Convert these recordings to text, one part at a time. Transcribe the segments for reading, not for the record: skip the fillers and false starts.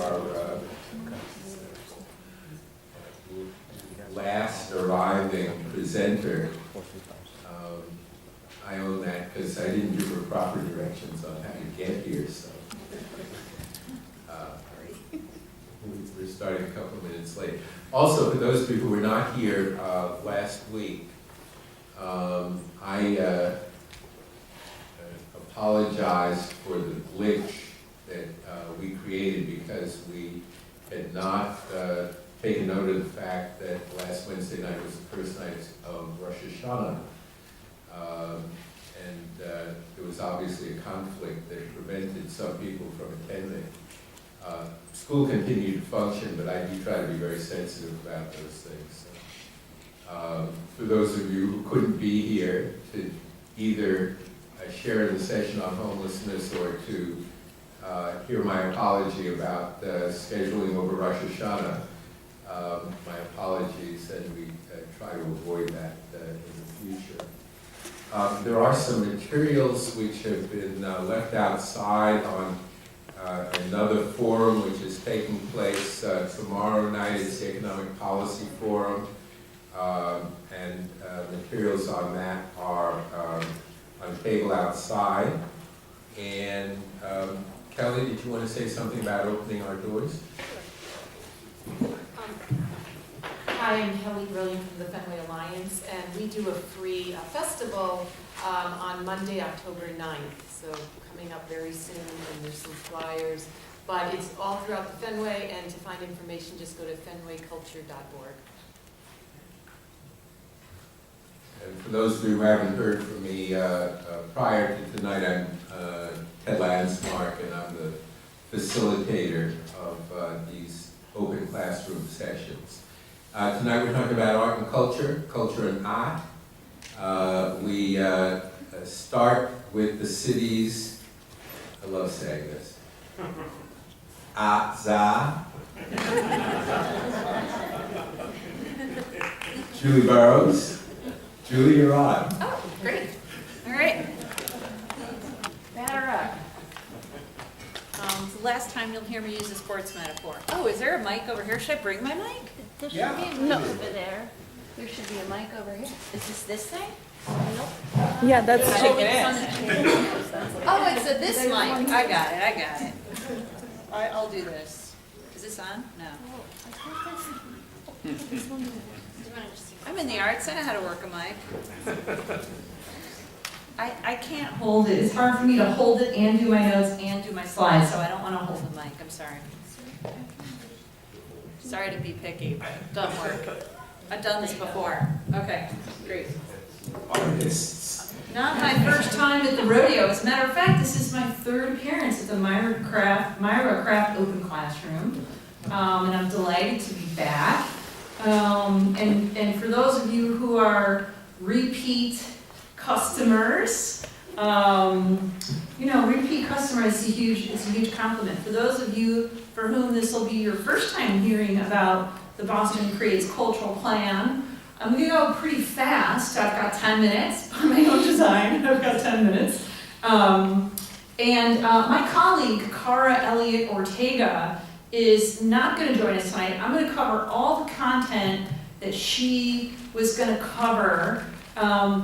our last arriving presenter. I own that because I didn't give her proper directions on how to get here, so we're starting a couple minutes late. Also, for those of you who were not here last week, I apologized for the glitch that we created because we had not taken note of the fact that last Wednesday night was the first night of Rosh Hashanah. There was obviously a conflict that prevented some people from attending. School continued to function, but I do try to be very sensitive about those things. So, for those of you who couldn't be here to either share in the session on homelessness or to hear my apology about scheduling over Rosh Hashanah, my apologies, and we try to avoid that in the future. There are some materials which have been left outside on another forum which is taking place tomorrow night. It's the Economic Policy Forum, and materials on that are on the table outside. And Kelly, did you want to say something about opening our doors? Hi, I'm Kelly Brilliant from the Fenway Alliance, and we do a free festival on Monday, October 9th. So coming up very soon, and there's some flyers. But it's all throughout the Fenway, and to find information, just go to fenwayculture.org. And for those of you who haven't heard from me prior to tonight, I'm Ted Landsmark, and I'm the facilitator of these open classroom sessions. Tonight we're talking about art and culture, culture and art. We start with the city's, I love saying this, Za. Julie Burrows. Julie, you're on. Oh, great. All right. Batter up. It's the last time you'll hear me use a sports metaphor. Oh, is there a mic over here? Should I bring my mic? There should Yeah. be a mic over there. There should be a mic over here. Is this thing? Yeah, that's. Oh, it's a this mic. I got it. I'll do this. Is this on? No. I'm in the arts. I know how to work a mic. I can't hold it. It's hard for me to hold it and do my notes and do my slides, so I don't want to hold the mic. I'm sorry. Sorry to be picky, but it doesn't work. I've done this before. Okay, great. Artists. Not my first time at the rodeo. As a matter of fact, this is my third appearance at the Myra Kraft Open Classroom, and I'm delighted to be back. And for those of you who are repeat customers, repeat customers is a huge compliment. For those of you for whom this will be your first time hearing about the Boston Creates Cultural Plan, I'm going to go pretty fast. I've got 10 minutes by my own design. I've got 10 minutes. My colleague, Cara Elliott Ortega, is not going to join us tonight. I'm going to cover all the content that she was going to cover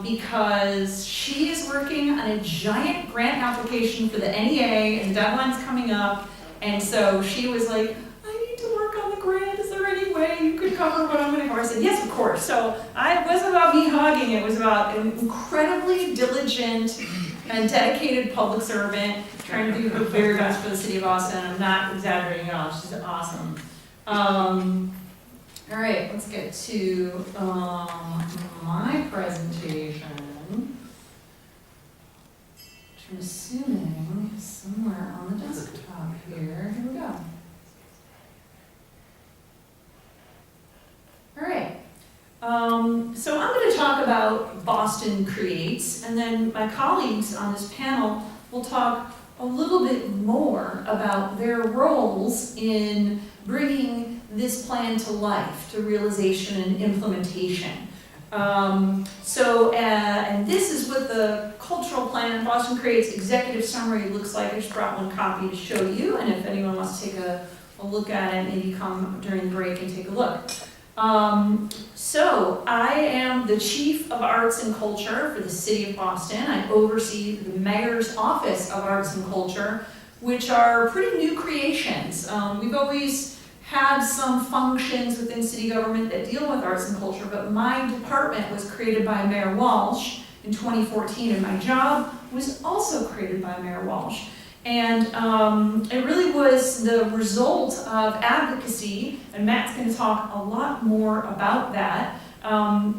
because she is working on a giant grant application for the NEA, and the deadline's coming up. And so she was like, I need to work on the grant. Is there any way you could cover what I'm going to cover? I said, yes, of course. So it wasn't about me hogging. It was about an incredibly diligent and dedicated public servant trying to do her very best for the city of Boston. I'm not exaggerating at all. She's awesome. All right, let's get to my presentation, which I'm assuming is somewhere on the desktop here. Here we go. All right. So I'm going to talk about Boston Creates, and then my colleagues on this panel will talk a little bit more about their roles in bringing this plan to life, to realization and implementation. And this is what the cultural plan, Boston Creates executive summary looks like. I just brought one copy to show you, and if anyone wants to take a a look at it, maybe come during the break and take a look. So I am the Chief of Arts and Culture for the City of Boston. I oversee the Mayor's Office of Arts and Culture, which are pretty new creations. We've always had some functions within city government that deal with arts and culture, but my department was created by Mayor Walsh in 2014, and my job was also created by Mayor Walsh. And it really was the result of advocacy, and Matt's going to talk a lot more about that.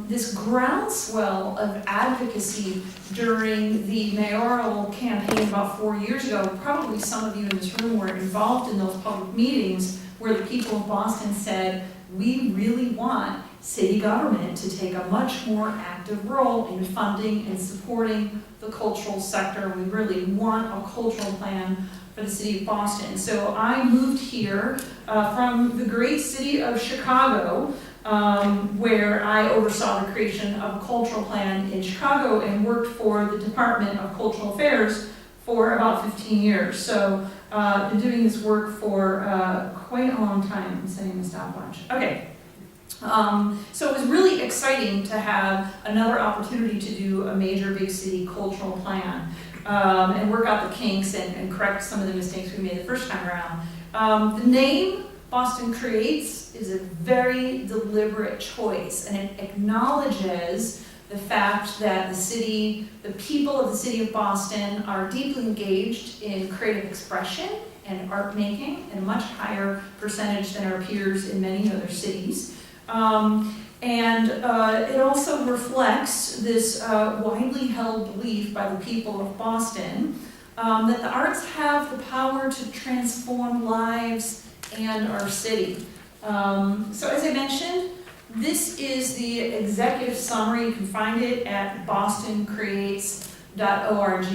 This groundswell of advocacy during the mayoral campaign about 4 years ago. Probably some of you in this room were involved in those public meetings where the people of Boston said, we really want city government to take a much more active role in funding and supporting the cultural sector. We really want a cultural plan for the city of Boston. So I moved here from the great city of Chicago, where I oversaw the creation of a cultural plan in Chicago and worked for the Department of Cultural Affairs for about 15 years. So been doing this work for quite a long time. I'm setting the stopwatch. Okay. So it was really exciting to have another opportunity to do a major big city cultural plan and work out the kinks and correct some of the mistakes we made the first time around. The name Boston Creates is a very deliberate choice, and it acknowledges the fact that the people of the city of Boston are deeply engaged in creative expression and art making at a much higher percentage than our peers in many other cities. It also reflects this widely held belief by the people of Boston that the arts have the power to transform lives and our city. So as I mentioned, this is the executive summary. You can find it at bostoncreates.org.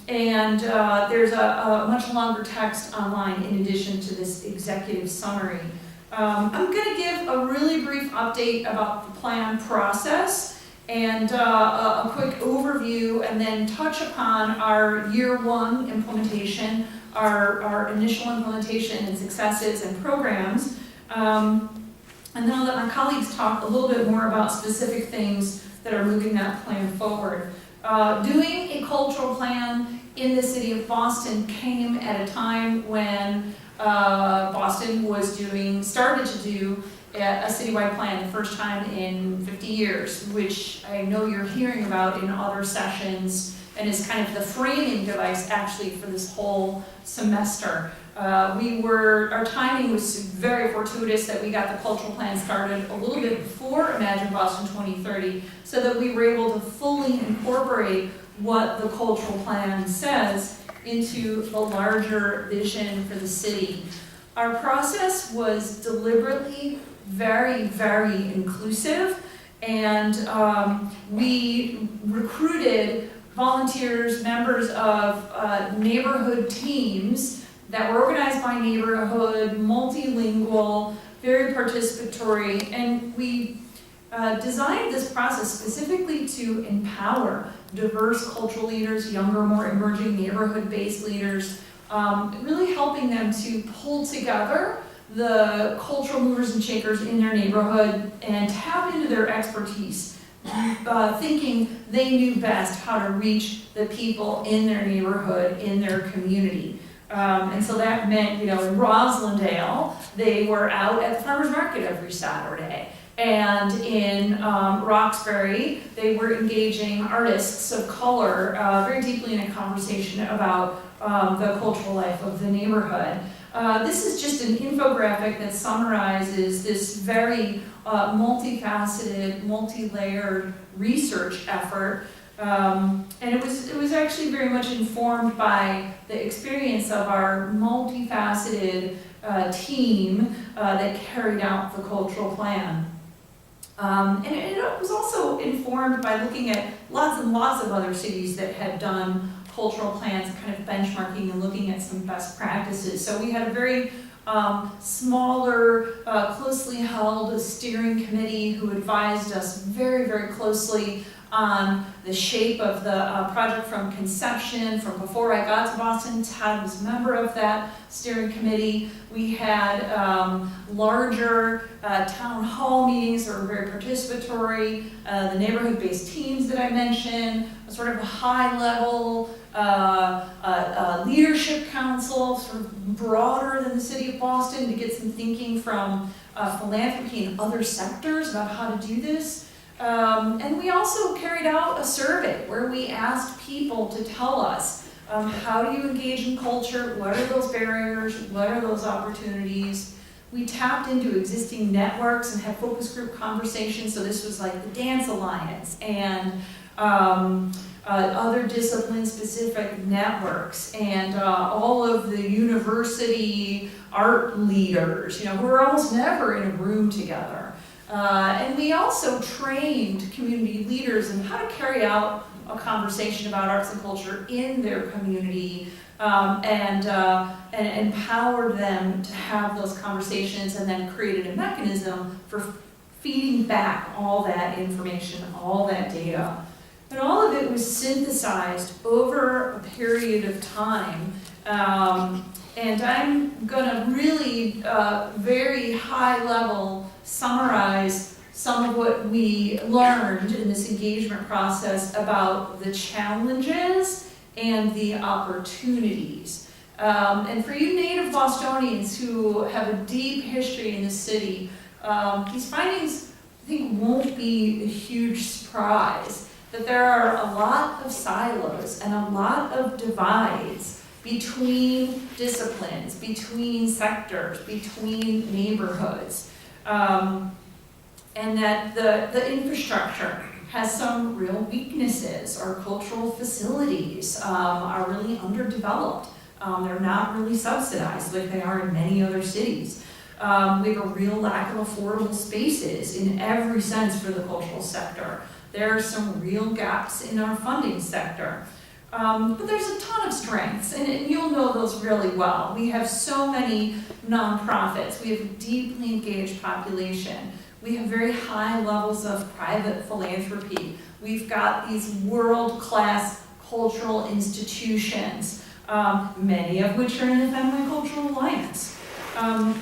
There's a much longer text online in addition to this executive summary. I'm going to give a really brief update about the plan process and a quick overview, and then touch upon our year one implementation, our initial implementation and successes and programs. And then I'll let my colleagues talk a little bit more about specific things that are moving that plan forward. Doing a cultural plan in the city of Boston came at a time when Boston started to do a citywide plan the first time in 50 years, which I know you're hearing about in other sessions, and is kind of the framing device actually for this whole semester. Our timing was very fortuitous that we got the cultural plan started a little bit before Imagine Boston 2030, so that we were able to fully incorporate what the cultural plan says into the larger vision for the city. Our process was deliberately very, very inclusive, and we recruited volunteers, members of neighborhood teams that were organized by neighborhood, multilingual, very participatory, and we designed this process specifically to empower diverse cultural leaders, younger, more emerging neighborhood-based leaders, really helping them to pull together the cultural movers and shakers in their neighborhood and tap into their expertise, thinking they knew best how to reach the people in their neighborhood, in their community. And so that meant, in Roslindale, they were out at the farmer's market every Saturday. And in Roxbury, they were engaging artists of color very deeply in a conversation about the cultural life of the neighborhood. This is just an infographic that summarizes this very multifaceted, multi-layered research effort. And it was actually very much informed by the experience of our multifaceted team that carried out the cultural plan. And it was also informed by looking at lots and lots of other cities that had done cultural plans, kind of benchmarking and looking at some best practices. So we had a very smaller, closely held steering committee who advised us very, very closely on the shape of the project from conception, from before I got to Boston. Tad was a member of that steering committee. We had larger town hall meetings that were very participatory, the neighborhood-based teams that I mentioned, sort of a high-level leadership council, sort of broader than the city of Boston, to get some thinking from philanthropy and other sectors about how to do this. And we also carried out a survey where we asked people to tell us, how do you engage in culture? What are those barriers? What are those opportunities? We tapped into existing networks and had focus group conversations. So this was like the Dance Alliance and other discipline-specific networks, and all of the university art leaders, who are almost never in a room together. And we also trained community leaders in how to carry out a conversation about arts and culture in their community, and empowered them to have those conversations, and then created a mechanism for feeding back all that information, all that data. And all of it was synthesized over a period of time. And I'm gonna really, very high level, summarize some of what we learned in this engagement process about the challenges and the opportunities. And for you native Bostonians who have a deep history in the city, these findings, I think, won't be a huge surprise. That there are a lot of silos and a lot of divides between disciplines, between sectors, between neighborhoods. And that the infrastructure has some real weaknesses. Our cultural facilities are really underdeveloped. They're not really subsidized like they are in many other cities. We have a real lack of affordable spaces in every sense for the cultural sector. There are some real gaps in our funding sector. But there's a ton of strengths, and you'll know those really well. We have so many nonprofits. We have a deeply engaged population. We have very high levels of private philanthropy. We've got these world-class cultural institutions, many of which are in the Fenway Cultural Alliance.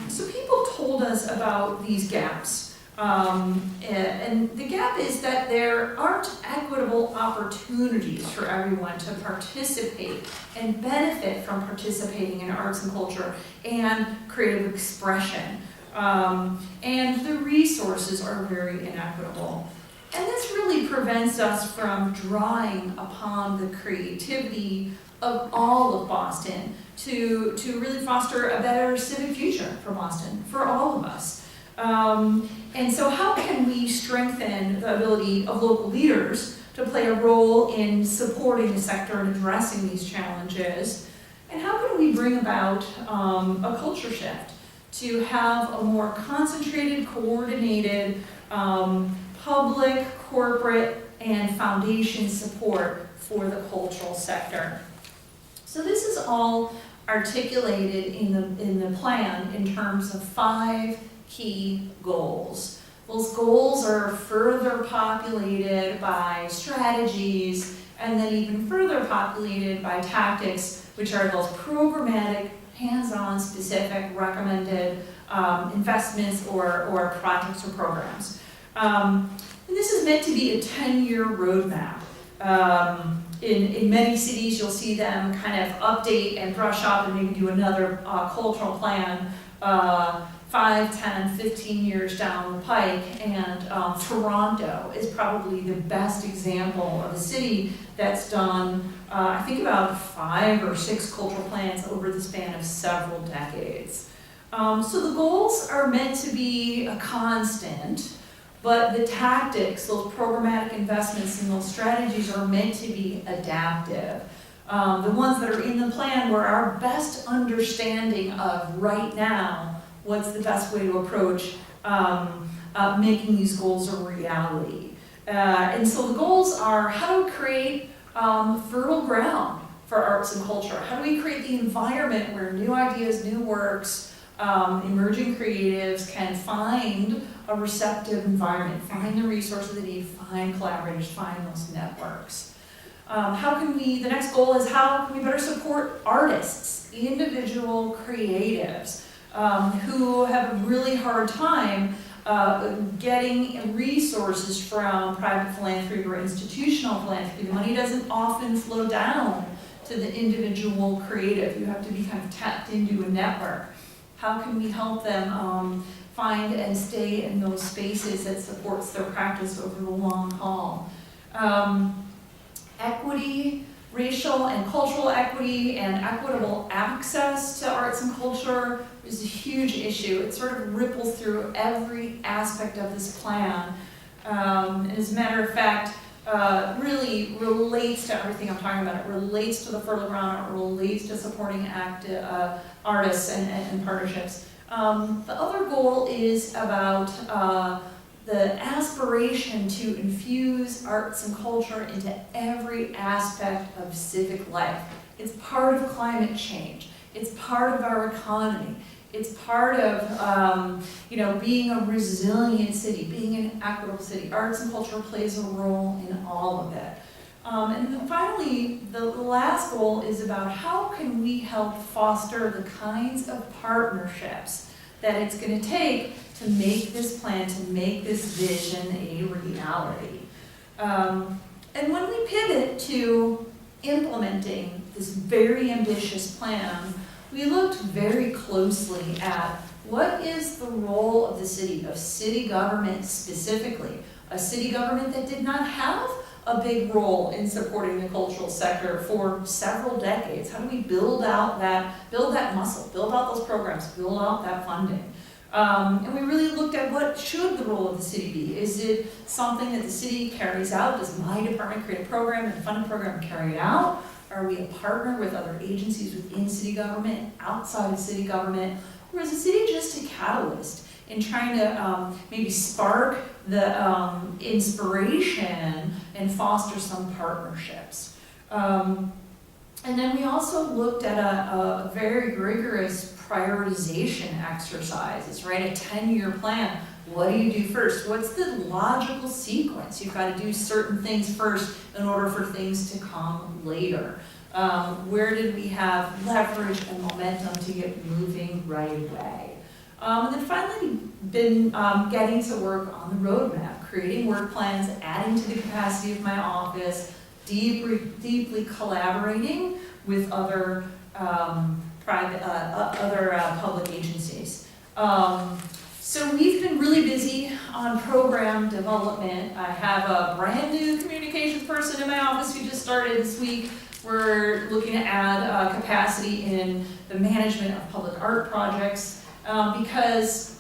So people told us about these gaps. And the gap is that there aren't equitable opportunities for everyone to participate and benefit from participating in arts and culture and creative expression. And the resources are very inequitable. And this really prevents us from drawing upon the creativity of all of Boston to really foster a better civic future for Boston, for all of us. And so how can we strengthen the ability of local leaders to play a role in supporting the sector and addressing these challenges? And how can we bring about a culture shift to have a more concentrated, coordinated public, corporate, and foundation support for the cultural sector? So this is all articulated in the plan in terms of 5 key goals. Those goals are further populated by strategies, and then even further populated by tactics, which are those programmatic, hands-on, specific, recommended investments or projects or programs. And this is meant to be a 10-year roadmap. In many cities, you'll see them kind of update and brush up and maybe do another cultural plan 5, 10, 15 years down the pike, and Toronto is probably the best example of a city that's done, I think, about 5 or 6 cultural plans over the span of several decades. So the goals are meant to be a constant, but the tactics, those programmatic investments and those strategies are meant to be adaptive. The ones that are in the plan were our best understanding of right now what's the best way to approach making these goals a reality. And so the goals are how do we create fertile ground for arts and culture? How do we create the environment where new ideas, new works emerging creatives can find a receptive environment, find the resources they need, find collaborators, find those networks. The next goal is how can we better support artists, individual creatives, who have a really hard time getting resources from private philanthropy or institutional philanthropy. The money doesn't often flow down to the individual creative. You have to be kind of tapped into a network. How can we help them find and stay in those spaces that supports their practice over the long haul? Equity, racial and cultural equity, and equitable access to arts and culture is a huge issue. It sort of ripples through every aspect of this plan. And as a matter of fact, really relates to everything I'm talking about. It relates to the fertile ground, it relates to supporting active artists and partnerships. The other goal is about the aspiration to infuse arts and culture into every aspect of civic life. It's part of climate change. It's part of our economy. It's part of being a resilient city, being an equitable city. Arts and culture plays a role in all of it. And then finally, the last goal is about how can we help foster the kinds of partnerships that it's going to take to make this plan, to make this vision a reality. And when we pivot to implementing this very ambitious plan, we looked very closely at what is the role of the city, of city government specifically, a city government that did not have a big role in supporting the cultural sector for several decades. How do we build that muscle, build out those programs, build out that funding? And we really looked at what should the role of the city be. Is it something that the city carries out? Does my department create a program and fund a program and carry it out? Are we a partner with other agencies within city government, outside of city government? Or is the city just a catalyst in trying to maybe spark the inspiration and foster some partnerships? And then we also looked at a very rigorous prioritization exercises, right? A 10-year plan. What do you do first? What's the logical sequence? You've got to do certain things first in order for things to come later. Where did we have leverage and momentum to get moving right away? And then finally, we've been getting to work on the roadmap, creating work plans, adding to the capacity of my office, deeply collaborating with other public agencies. So we've been really busy on program development. I have a brand new communications person in my office who just started this week. We're looking to add capacity in the management of public art projects because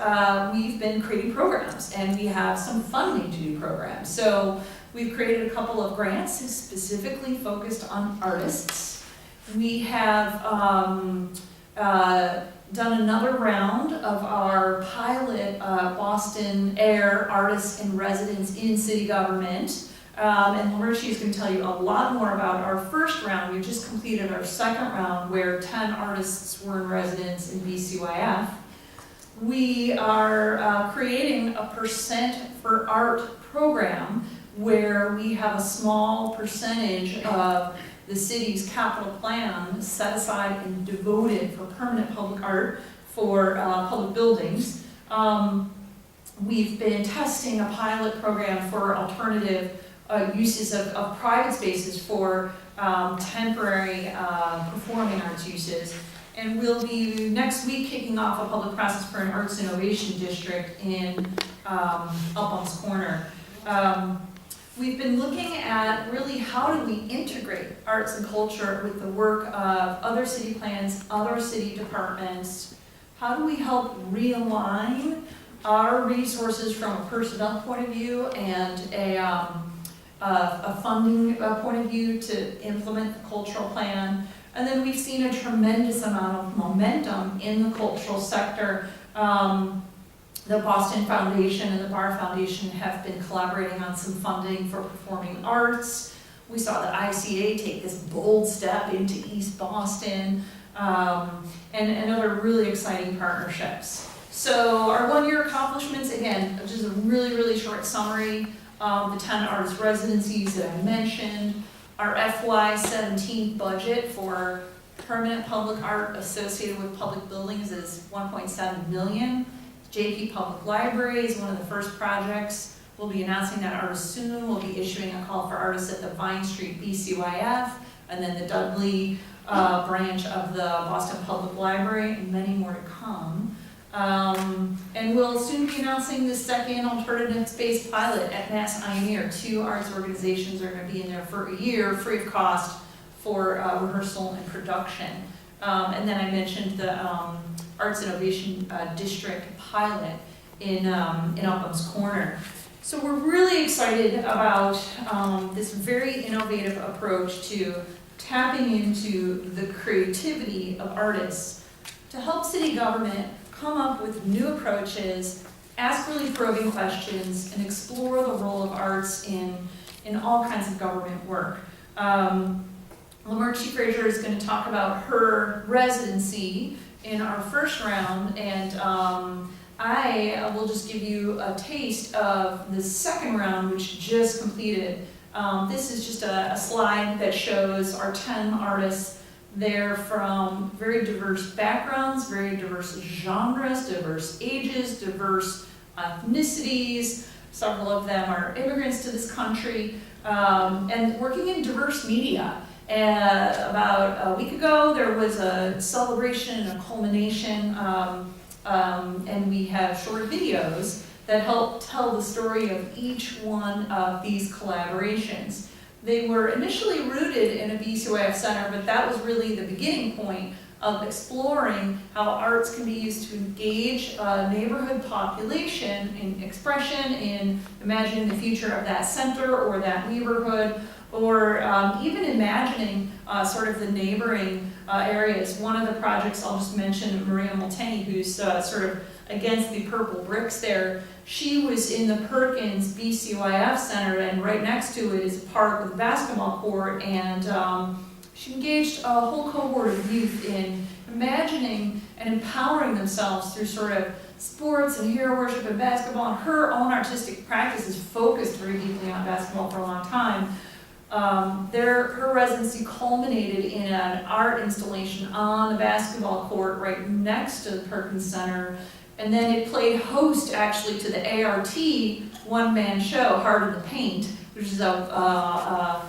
we've been creating programs and we have some funding to do programs. So we've created a couple of grants specifically focused on artists. We have done another round of our pilot Boston Air Artists in Residence in City Government. And Marisha is going to tell you a lot more about our first round. We just completed our second round where 10 artists were in residence in BCYF. We are creating a Percent for Art program where we have a small percentage of the city's capital plan set aside and devoted for permanent public art for public buildings. We've been testing a pilot program for alternative uses of private spaces for temporary performing arts uses. And we'll be next week kicking off a public process for an arts innovation district in Upham's Corner. We've been looking at really how do we integrate arts and culture with the work of other city plans, other city departments. How do we help realign our resources from a personnel point of view and a funding point of view to implement the cultural plan? And then we've seen a tremendous amount of momentum in the cultural sector. The Boston Foundation and the Barr Foundation have been collaborating on some funding for performing arts. We saw the ICA take this bold step into East Boston. and other really exciting partnerships. So our one-year accomplishments, again, just a really, really short summary. The 10 artist residencies that I mentioned, our FY17 budget for permanent public art associated with public buildings is $1.7 million. JP Public Library is one of the first projects. We'll be announcing that artist soon. We'll be issuing a call for artists at the Vine Street BCYF, and then the Dudley branch of the Boston Public Library, and many more to come. And we'll soon be announcing the second alternative space pilot at Mass Pioneer. 2 arts organizations are going to be in there for a year, free of cost, for rehearsal and production. And then I mentioned the Arts Innovation District pilot in Upham's Corner. So we're really excited about this very innovative approach to tapping into the creativity of artists to help city government come up with new approaches, ask really probing questions, and explore the role of arts in all kinds of government work. Lamerchi Fraser is going to talk about her residency in our first round, and I will just give you a taste of the second round, which just completed. This is just a slide that shows our 10 artists. They're from very diverse backgrounds, very diverse genres, diverse ages, diverse ethnicities. Several of them are immigrants to this country, and working in diverse media. About a week ago, there was a celebration and a culmination, and we have short videos that help tell the story of each one of these collaborations. They were initially rooted in a BCYF center, but that was really the beginning point of exploring how arts can be used to engage a neighborhood population in expression, in imagining the future of that center or that neighborhood, or even imagining sort of the neighboring areas. One of the projects, I'll just mention Maria Multaney, who's sort of against the purple bricks there. She was in the Perkins BCYF Center, and right next to it is a park with a basketball court, and she engaged a whole cohort of youth in imagining and empowering themselves through sort of sports and hero worship and basketball, and her own artistic practice is focused very deeply on basketball for a long time. Her residency culminated in an art installation on the basketball court right next to the Perkins Center, and then it played host actually to the ART one-man show, Heart of the Paint, which is a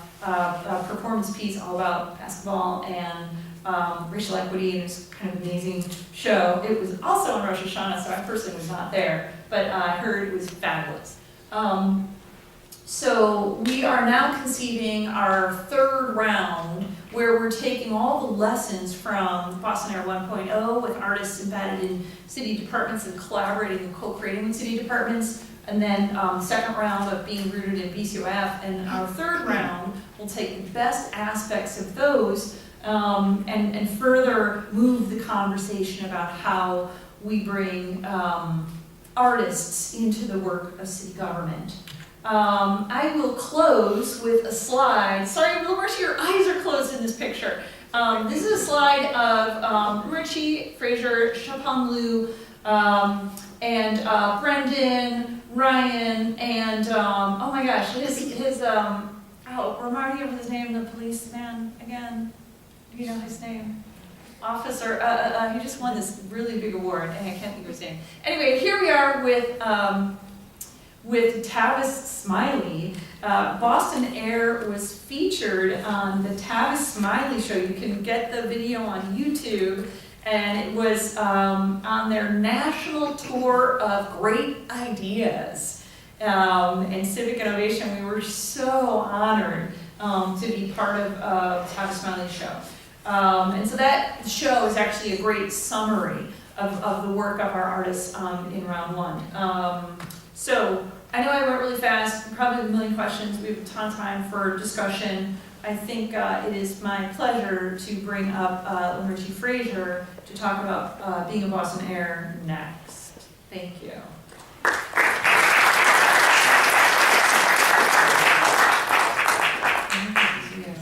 performance piece all about basketball and racial equity, and it's kind of an amazing show. It was also on Rosh Hashanah, so I personally was not there, but I heard it was fabulous. So we are now conceiving our third round, where we're taking all the lessons from Boston Air 1.0 with artists embedded in city departments and collaborating and co-creating with city departments, and then second round of being rooted in BCOF, and our third round will take the best aspects of those and further move the conversation about how we bring artists into the work of city government. I will close with a slide. Sorry, Lamerchi, your eyes are closed in this picture. This is a slide of Lamerchi, Fraser, Chapon Liu, and Brendan, Ryan, and oh my gosh, remind me of his name, the policeman again. Do you know his name? Officer, he just won this really big award, and I can't think of his name. Anyway, here we are with Tavis Smiley. Boston Air was featured on the Tavis Smiley show. You can get the video on YouTube, and it was on their national tour of great ideas and civic innovation. We were so honored to be part of Tavis Smiley's show. And so that show is actually a great summary of the work of our artists in round one. So I know I went really fast, probably a million questions. We have a ton of time for discussion. I think it is my pleasure to bring up Lamerchi Fraser to talk about being a Boston Air next. Thank you. Thank you.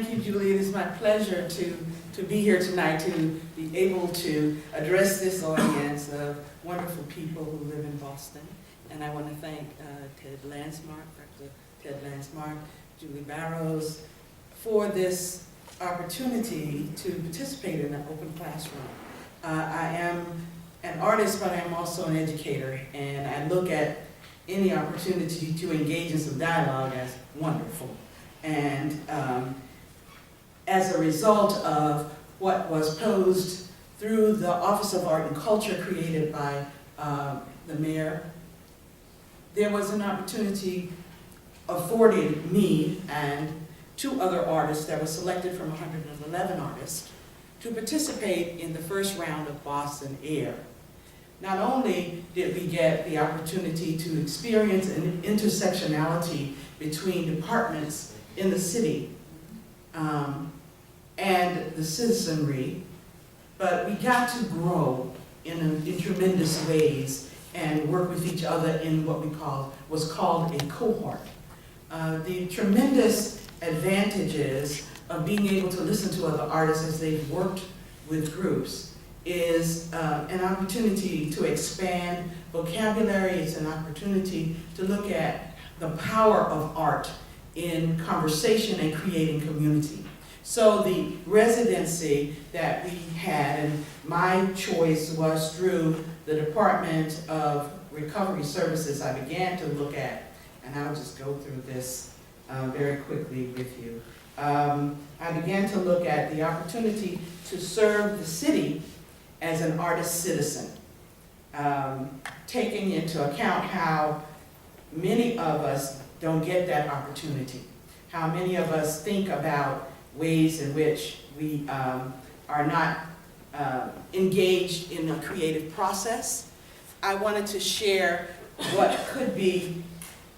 Thank you, Julie. It is my pleasure to be here tonight, to be able to address this audience of wonderful people who live in Boston. And I want to thank Dr. Ted Lansmark, Julie Barrows, for this opportunity to participate in an open classroom. I am an artist, but I am also an educator, and I look at any opportunity to engage in some dialogue as wonderful. And as a result of what was posed through the Office of Art and Culture created by the mayor, there was an opportunity afforded me and 2 other artists that were selected from 111 artists to participate in the first round of Boston Air. Not only did we get the opportunity to experience an intersectionality between departments in the city and the citizenry, but we got to grow in tremendous ways and work with each other in what was called a cohort. The tremendous advantages of being able to listen to other artists as they've worked with groups is an opportunity to expand vocabulary. It's an opportunity to look at the power of art in conversation and creating community. So the residency that we had, and my choice was through the Department of Recovery Services, I began to look at, and I'll just go through this very quickly with you. I began to look at the opportunity to serve the city as an artist citizen, taking into account how many of us don't get that opportunity, how many of us think about ways in which we are not engaged in a creative process. I wanted to share what could be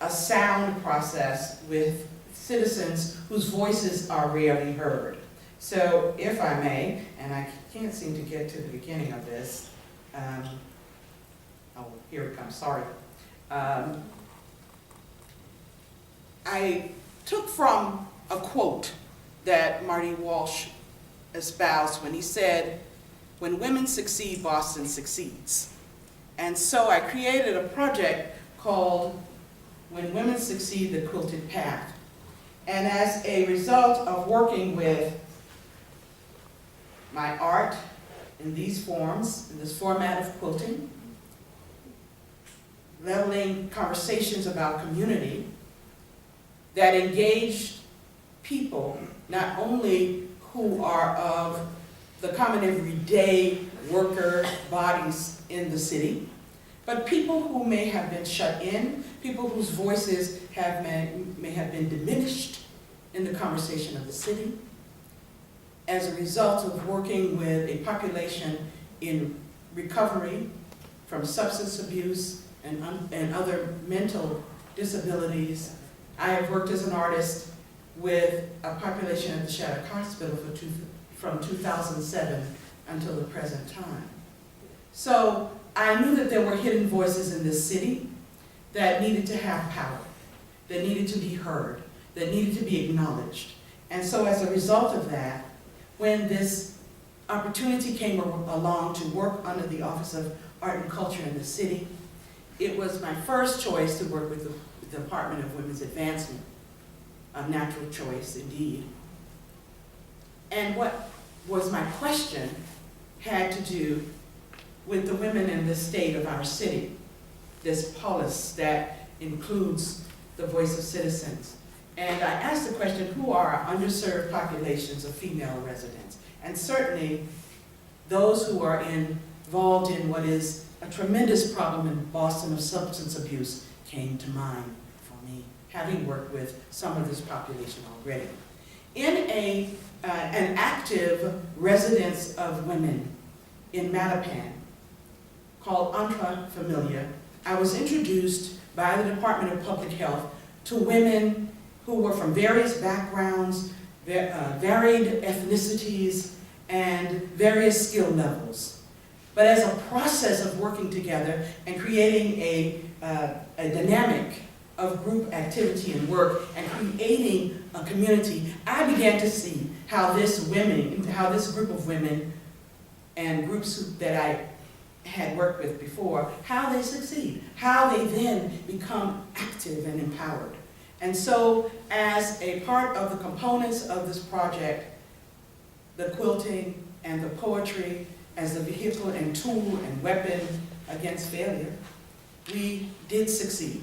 a sound process with citizens whose voices are rarely heard. So if I may, and I can't seem to get to the beginning of this. Oh, here it comes, sorry. I took from a quote that Marty Walsh espoused when he said, "When women succeed, Boston succeeds." And so I created a project called When Women Succeed, The Quilted Path. And as a result of working with my art in these forms, in this format of quilting, leveling conversations about community that engaged people, not only who are of the common everyday worker bodies in the city, but people who may have been shut in, people whose voices may have been diminished in the conversation of the city, as a result of working with a population in recovery from substance abuse and other mental disabilities. I have worked as an artist with a population at the Shattuck Hospital from 2007 until the present time. So I knew that there were hidden voices in this city that needed to have power, that needed to be heard, that needed to be acknowledged. And so as a result of that, when this opportunity came along to work under the Office of Art and Culture in the city, it was my first choice to work with the Department of Women's Advancement, a natural choice indeed. And what was my question had to do with the women in the state of our city, this polis that includes the voice of citizens. And I asked the question, who are our underserved populations of female residents? And certainly those who are involved in what is a tremendous problem in Boston of substance abuse came to mind for me, having worked with some of this population already. In an active residence of women in Mattapan called Entre Familia, I was introduced by the Department of Public Health to women who were from various backgrounds, varied ethnicities, and various skill levels. But as a process of working together and creating a dynamic of group activity and work and creating a community, I began to see how this group of women and groups that I had worked with before, how they succeed, how they then become active and empowered. And so, as a part of the components of this project, the quilting and the poetry as a vehicle and tool and weapon against failure, we did succeed.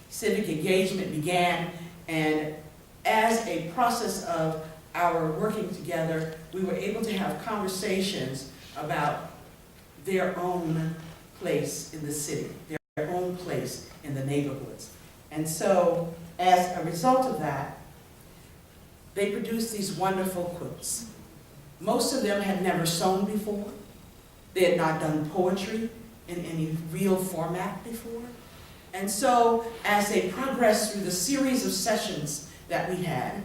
Civic engagement began, and as a process of our working together, we were able to have conversations about their own place in the city, their own place in the neighborhoods. And so, as a result of that, they produced these wonderful quilts. Most of them had never sewn before. They had not done poetry in any real format before. And so, as they progressed through the series of sessions that we had,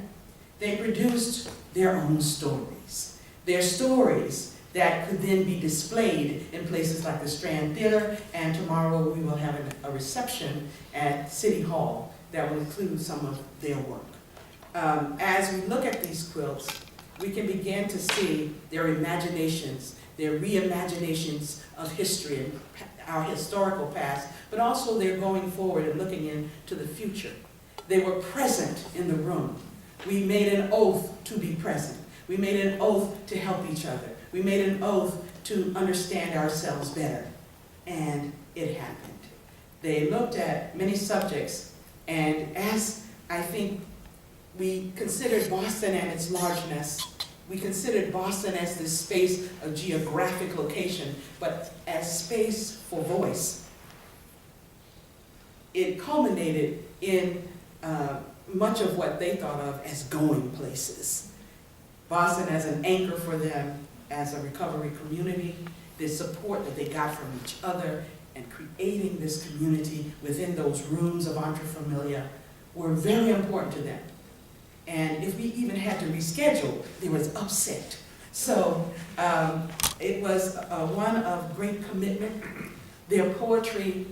they produced their own stories. Their stories that could then be displayed in places like the Strand Theater, and tomorrow we will have a reception at City Hall that will include some of their work. As we look at these quilts, we can begin to see their imaginations, their reimaginations of history and our historical past, but also they're going forward and looking into the future. They were present in the room. We made an oath to be present. We made an oath to help each other. We made an oath to understand ourselves better, and it happened. They looked at many subjects, and as I think we considered Boston and its largeness, we considered Boston as this space of geographic location, but as space for voice. It culminated in much of what they thought of as going places. Boston as an anchor for them, as a recovery community, the support that they got from each other, and creating this community within those rooms of entrefamilia were very important to them. And if we even had to reschedule, there was upset. So it was one of great commitment. Their poetry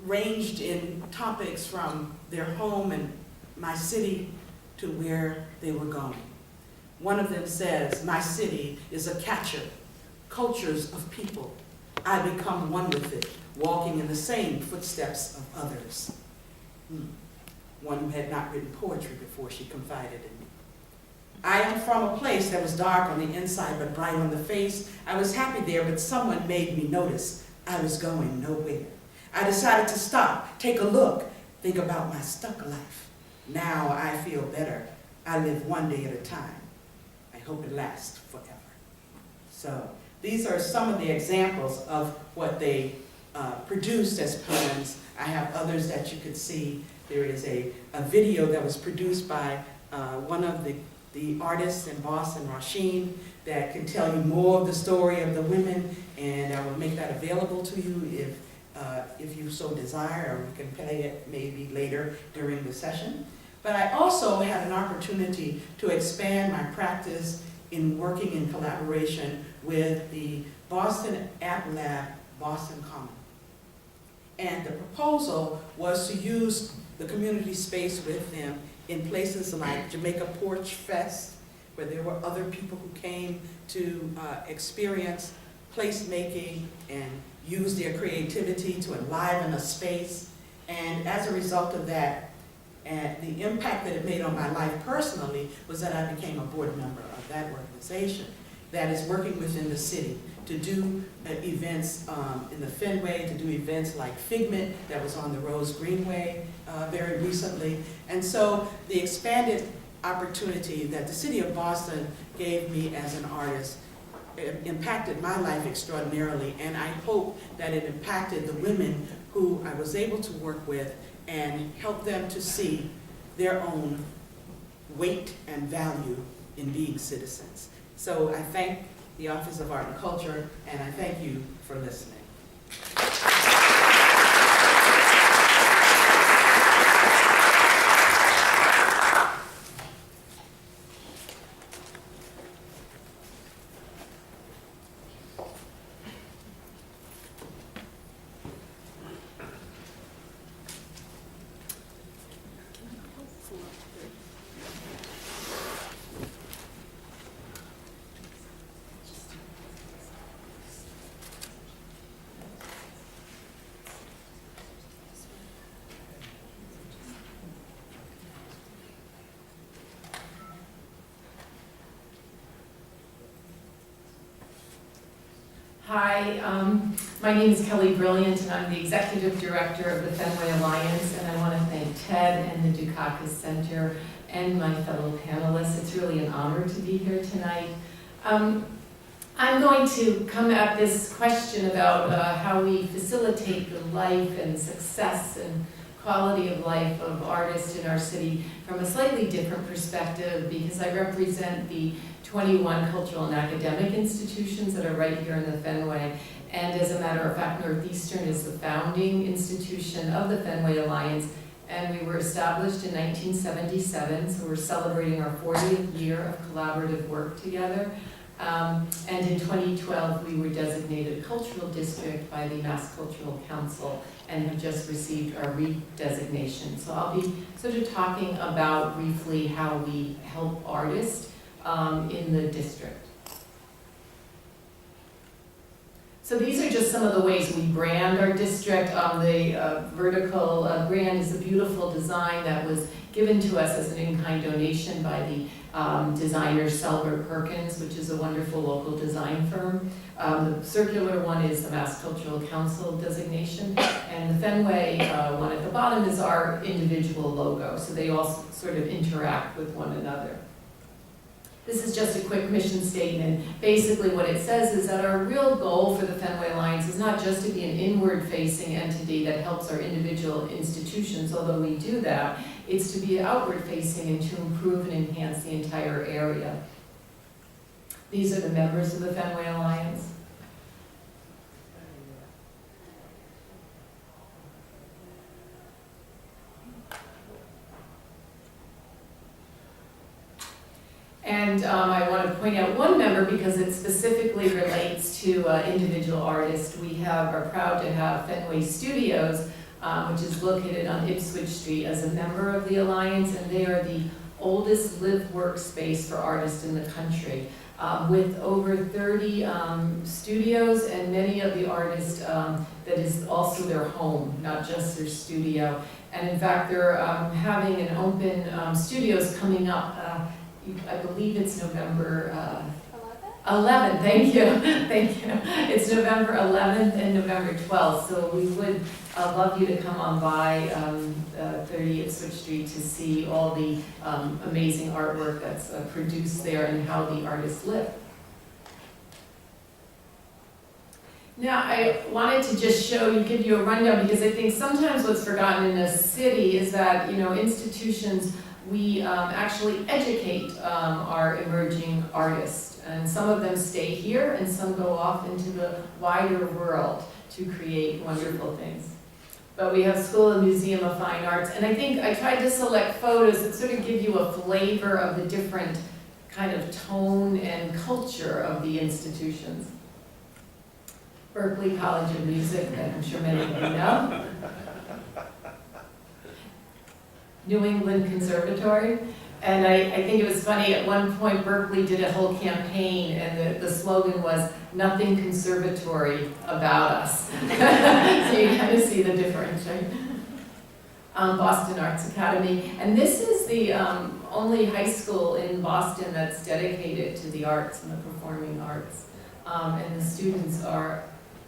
ranged in topics from their home and my city to where they were going. One of them says, "My city is a catcher, cultures of people. I become one with it, walking in the same footsteps of others." One who had not written poetry before, she confided in me. "I am from a place that was dark on the inside but bright on the face. I was happy there, but someone made me notice I was going nowhere. I decided to stop, take a look, think about my stuck life. Now I feel better. I live one day at a time. I hope it lasts forever." So these are some of the examples of what they produced as poems. I have others that you could see. There is a video that was produced by one of the artists in Boston, Rasheen, that can tell you more of the story of the women, and I will make that available to you if you so desire, or we can play it maybe later during the session. But I also had an opportunity to expand my practice in working in collaboration with the Boston App Lab Boston Common. And the proposal was to use the community space with them in places like Jamaica Porch Fest, where there were other people who came to experience placemaking and use their creativity to enliven a space. And as a result of that, and the impact that it made on my life personally was that I became a board member of that organization that is working within the city to do events in the Fenway, to do events like Figment that was on the Rose Greenway very recently. And so the expanded opportunity that the city of Boston gave me as an artist impacted my life extraordinarily, and I hope that it impacted the women who I was able to work with and help them to see their own weight and value in being citizens. So I thank the Office of Art and Culture, and I thank you for listening. Hi, my name is Kelly Brilliant, and I'm the Executive Director of the Fenway Alliance, and I want to thank Ted and the Dukakis Center and my fellow panelists. It's really an honor to be here tonight. I'm going to come at this question about how we facilitate the life and success and quality of life of artists in our city from a slightly different perspective, because I represent the 21 cultural and academic institutions that are right here in the Fenway. And as a matter of fact, Northeastern is the founding institution of the Fenway Alliance, and we were established in 1977, so we're celebrating our 40th year of collaborative work together. And in 2012, we were designated cultural district by the Mass Cultural Council and have just received our redesignation. So I'll be sort of talking about briefly how we help artists in the district. So these are just some of the ways we brand our district. The vertical brand is a beautiful design that was given to us as an in-kind donation by the designer Selber Perkins, which is a wonderful local design firm. The circular one is the Mass Cultural Council designation, and the Fenway one at the bottom is our individual logo, so they all sort of interact with one another. This is just a quick mission statement. Basically what it says is that our real goal for the Fenway Alliance is not just to be an inward-facing entity that helps our individual institutions, although we do that. It's to be outward-facing and to improve and enhance the entire area. These are the members of the Fenway Alliance. And I want to point out one member because it specifically relates to individual artists. We are proud to have Fenway Studios, which is located on Ipswich Street, as a member of the Alliance, and they are the oldest live-work space for artists in the country, with over 30 studios, and many of the artists, that is also their home, not just their studio. And in fact, they're having an open studios coming up. I believe it's November 11th, thank you, thank you. It's November 11th and November 12th, so we would love you to come on by 30 Ipswich Street to see all the amazing artwork that's produced there and how the artists live. Now, I wanted to just give you a rundown, because I think sometimes what's forgotten in a city is that, institutions, we actually educate our emerging artists, and some of them stay here and some go off into the wider world to create wonderful things. But we have School and Museum of Fine Arts, and I think I tried to select photos that sort of give you a flavor of the different kind of tone and culture of the institutions. Berklee College of Music, that I'm sure many of you know. New England Conservatory, and I think it was funny, at one point Berklee did a whole campaign, and the slogan was, "Nothing conservatory about us." So you kind of see the difference, right? Boston Arts Academy, and this is the only high school in Boston that's dedicated to the arts and the performing arts, and the students are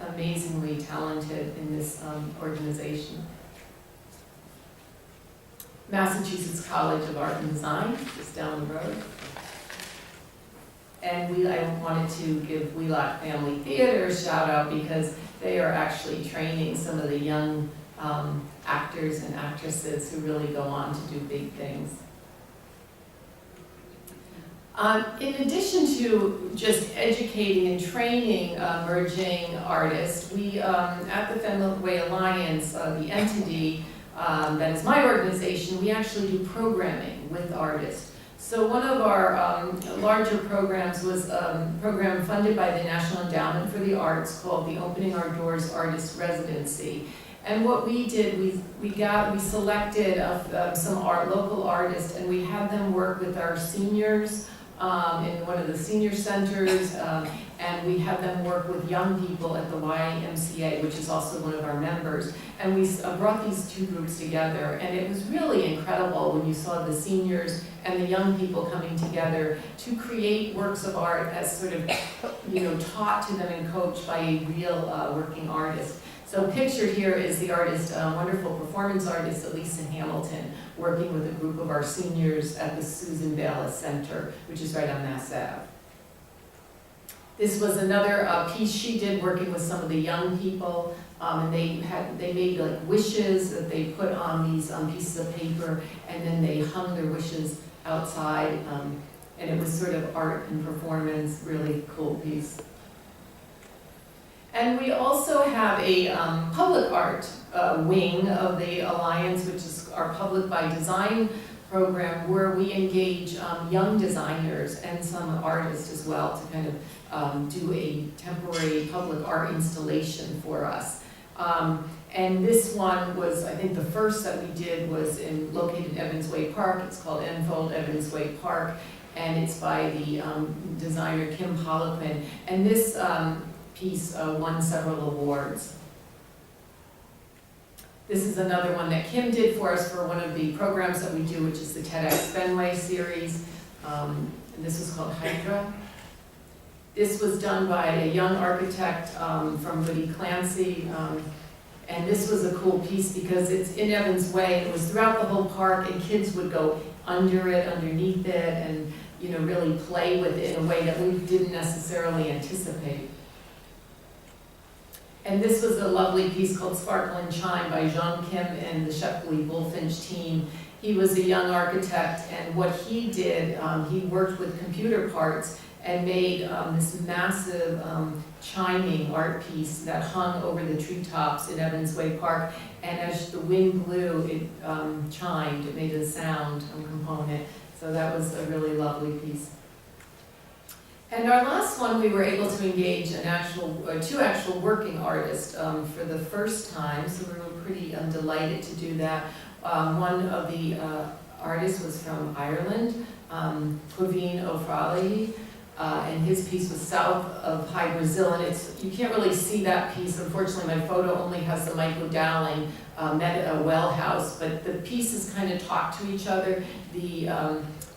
amazingly talented in this organization. Massachusetts College of Art and Design, just down the road. And I wanted to give Wheelock Family Theater a shout out, because they are actually training some of the young actors and actresses who really go on to do big things. In addition to just educating and training emerging artists, we at the Fenway Alliance, the entity, that is my organization, we actually do programming with artists. So one of our larger programs was a program funded by the National Endowment for the Arts called the Opening Our Doors Artist Residency. And what we did, we selected some local artists, and we had them work with our seniors in one of the senior centers, and we have them work with young people at the YMCA, which is also one of our members. And we brought these two groups together, and it was really incredible when you saw the seniors and the young people coming together to create works of art as sort of, taught to them and coached by a real working artist. So pictured here is the artist, wonderful performance artist, Elisa Hamilton, working with a group of our seniors at the Susan Bayless Center, which is right on Mass Ave. This was another piece she did working with some of the young people, and they made like wishes that they put on these pieces of paper, and then they hung their wishes outside, and it was sort of art and performance, really cool piece. And we also have a public art wing of the Alliance, which is our Public by Design program, where we engage young designers and some artists as well to kind of do a temporary public art installation for us. And this one was, I think the first that we did was located in Evans Way Park. It's called Enfold Evans Way Park, and it's by the designer Kim Poliquin. And this piece won several awards. This is another one that Kim did for us for one of the programs that we do, which is the TEDx Fenway series. And this was called Hydra. This was done by a young architect from Woody Clancy. And this was a cool piece because it's in Evans Way. It was throughout the whole park, and kids would go under it, underneath it, and really play with it in a way that we didn't necessarily anticipate. And this was a lovely piece called Sparkle and Chime by Jean Kim and the Shepley Bullfinch team. He was a young architect, and what he did, he worked with computer parts and made this massive chiming art piece that hung over the treetops in Evans Way Park. And as the wind blew, it chimed, it made a sound component. So that was a really lovely piece. And our last one, we were able to engage two actual working artists for the first time, so we were pretty delighted to do that. One of the artists was from Ireland, Praveen O'Frallahy, and his piece was south of High Brazil, and you can't really see that piece. Unfortunately, my photo only has the Michael Dowling well house, but the pieces kind of talk to each other.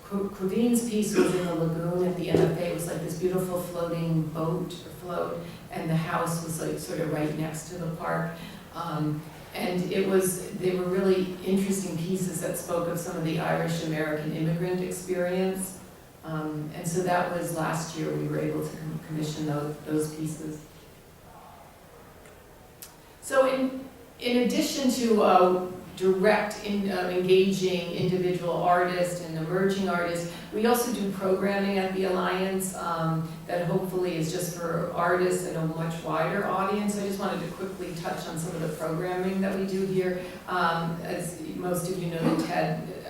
Praveen's piece was in the lagoon at the MFA. It was like this beautiful floating boat or float, and the house was like sort of right next to the park. And they were really interesting pieces that spoke of some of the Irish American immigrant experience. And so that was last year we were able to commission those pieces. So in addition to engaging individual artists and emerging artists, we also do programming at the Alliance that hopefully is just for artists and a much wider audience. I just wanted to quickly touch on some of the programming that we do here. As most of you know,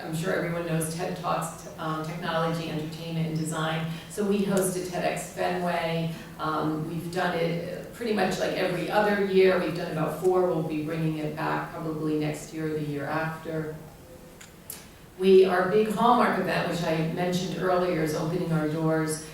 I'm sure everyone knows TED Talks, Technology, Entertainment, and Design. So we hosted TEDx Fenway. We've done it pretty much like every other year. We've done about 4. We'll be bringing it back probably next year or the year after. Our big hallmark event, which I mentioned earlier, is opening our doors.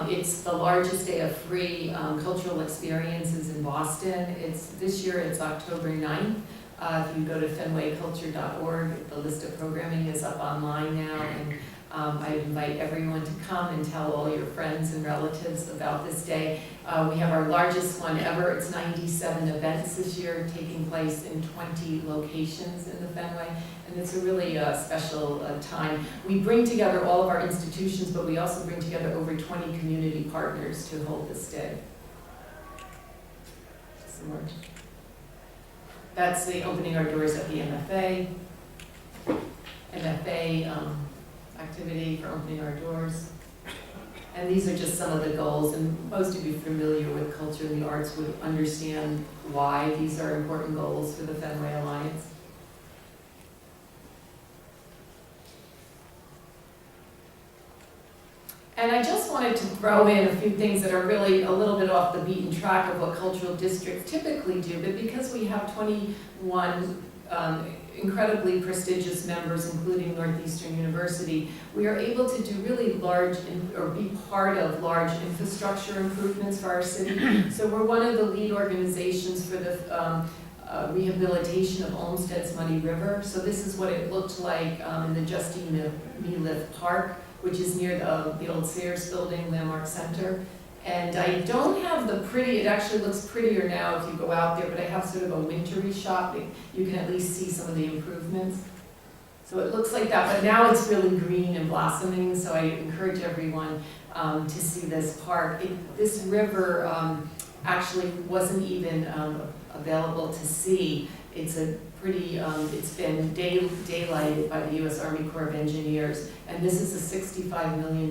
It's the largest day of free cultural experiences in Boston. This year it's October 9th. If you go to fenwayculture.org, the list of programming is up online now, and I invite everyone to come and tell all your friends and relatives about this day. We have our largest one ever. It's 97 events this year, taking place in 20 locations in the Fenway, and it's a really special time. We bring together all of our institutions, but we also bring together over 20 community partners to hold this day. That's the opening our doors at the MFA. Activity for opening our doors. And these are just some of the goals, and most of you familiar with culture and the arts would understand why these are important goals for the Fenway Alliance. And I just wanted to throw in a few things that are really a little bit off the beaten track of what cultural districts typically do, but because we have 21 incredibly prestigious members, including Northeastern University, we are able to do really large, or be part of large infrastructure improvements for our city. So we're one of the lead organizations for the rehabilitation of Olmsted's Muddy River. So this is what it looked like in the Justine Mealiff Park, which is near the old Sears Building, Landmark Center. And I don't have the pretty, it actually looks prettier now if you go out there, but I have sort of a wintry shot that you can at least see some of the improvements. So it looks like that, but now it's really green and blossoming, so I encourage everyone to see this park. This river actually wasn't even available to see. It's a pretty, it's been daylighted by the U.S. Army Corps of Engineers, and this is a $65 million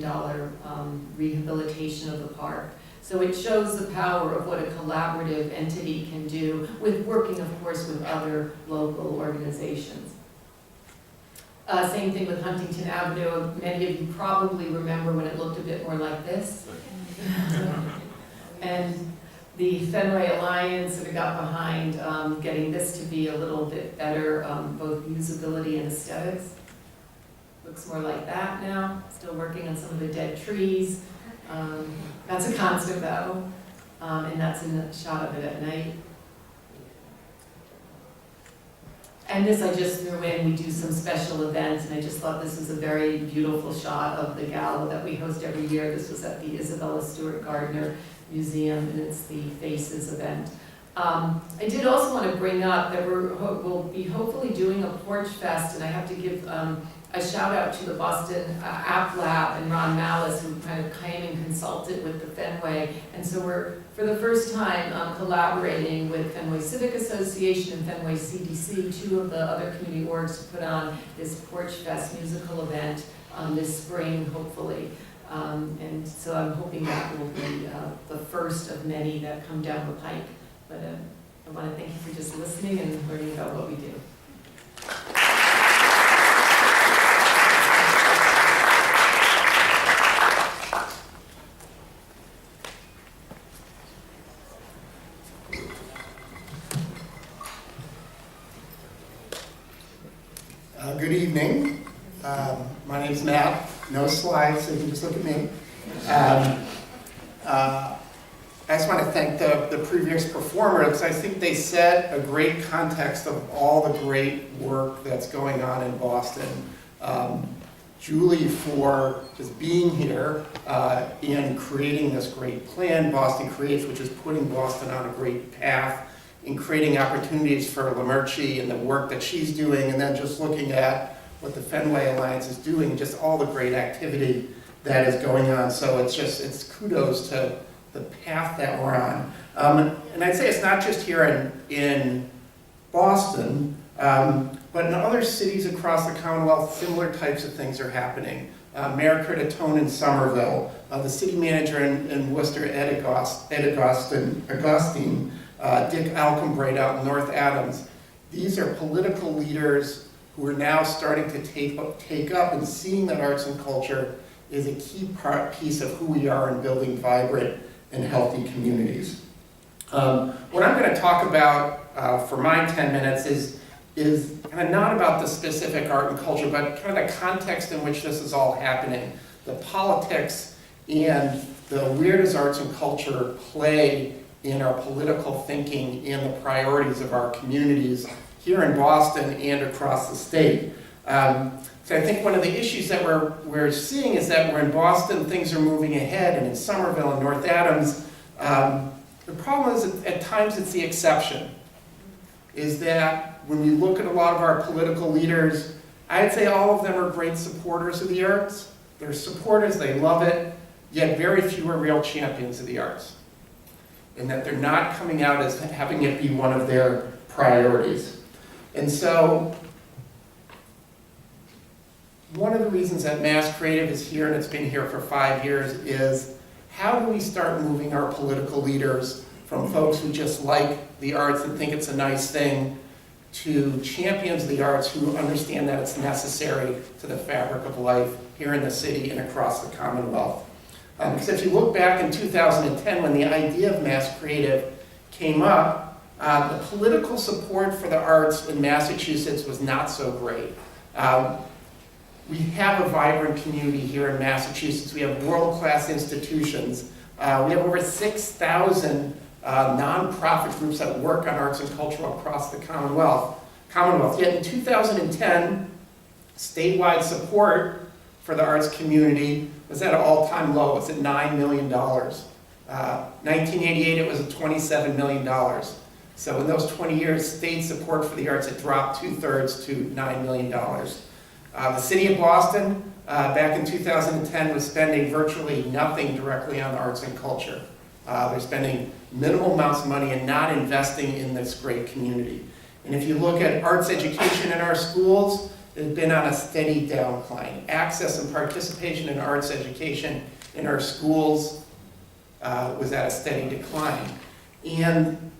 rehabilitation of the park. So it shows the power of what a collaborative entity can do, with working, of course, with other local organizations. Same thing with Huntington Avenue. Many of you probably remember when it looked a bit more like this. And the Fenway Alliance sort of got behind getting this to be a little bit better, both usability and aesthetics. Looks more like that now. Still working on some of the dead trees. That's a constant though, and that's in a shot of it at night. And this I just threw in. We do some special events, and I just thought this was a very beautiful shot of the gala that we host every year. This was at the Isabella Stewart Gardner Museum, and it's the Faces event. I did also want to bring up that we'll be hopefully doing a Porch Fest, and I have to give a shout out to the Boston App Lab and Ron Malice, who kind of came and consulted with the Fenway. And so we're, for the first time, collaborating with Fenway Civic Association and Fenway CDC, two of the other community orgs, to put on this Porch Fest musical event this spring, hopefully. And so I'm hoping that will be the first of many that come down the pike. But I want to thank you for just listening and learning about what we do. Good evening. My name is Matt. No slides, so you can just look at me. I just want to thank the previous performer, because I think they set a great context of all the great work that's going on in Boston. Julie for just being here and creating this great plan, Boston Creates, which is putting Boston on a great path in creating opportunities for Lamerci and the work that she's doing, and then just looking at what the Fenway Alliance is doing, just all the great activity that is going on. So it's kudos to the path that we're on. And I'd say it's not just here in Boston, but in other cities across the Commonwealth, similar types of things are happening. Mayor Curtatone in Somerville, the city manager in Worcester, Ed Agostine, Dick Alcombrate out in North Adams. These are political leaders who are now starting to take up and seeing that arts and culture is a key piece of who we are in building vibrant and healthy communities. What I'm going to talk about for my 10 minutes is kind of not about the specific art and culture, but kind of the context in which this is all happening, the politics and where does arts and culture play in our political thinking and the priorities of our communities here in Boston and across the state. So I think one of the issues that we're seeing is that we're in Boston, things are moving ahead, and in Somerville and North Adams, the problem is that at times it's the exception, is that when we look at a lot of our political leaders, I'd say all of them are great supporters of the arts. They're supporters, they love it, yet very few are real champions of the arts. And that they're not coming out as having it be one of their priorities. And so, one of the reasons that Mass Creative is here, and it's been here for 5 years, is how do we start moving our political leaders from folks who just like the arts and think it's a nice thing to champions of the arts who understand that it's necessary to the fabric of life here in the city and across the Commonwealth. Because if you look back in 2010 when the idea of Mass Creative came up, The political support for the arts in Massachusetts was not so great. We have a vibrant community here in Massachusetts. We have world-class institutions. We have over 6,000 nonprofit groups that work on arts and culture across the Commonwealth. Yet in 2010, statewide support for the arts community was at an all-time low. It was at $9 million. 1988, it was at $27 million. So in those 20 years, state support for the arts had dropped 2/3 to $9 million. The city of Boston, back in 2010, was spending virtually nothing directly on arts and culture. They're spending minimal amounts of money and not investing in this great community. And if you look at arts education in our schools, it's been on a steady downcline. Access and participation in arts education in our schools was at a steady decline. And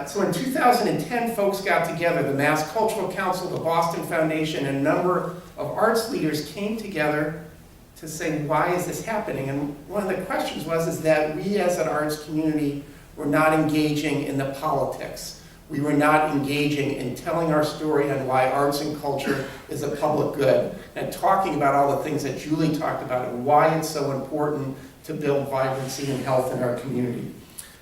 so in 2010, folks got together, the Mass Cultural Council, the Boston Foundation, and a number of arts leaders came together to say, why is this happening? And one of the questions was that we as an arts community were not engaging in the politics. We were not engaging in telling our story on why arts and culture is a public good, and talking about all the things that Julie talked about and why it's so important to build vibrancy and health in our community.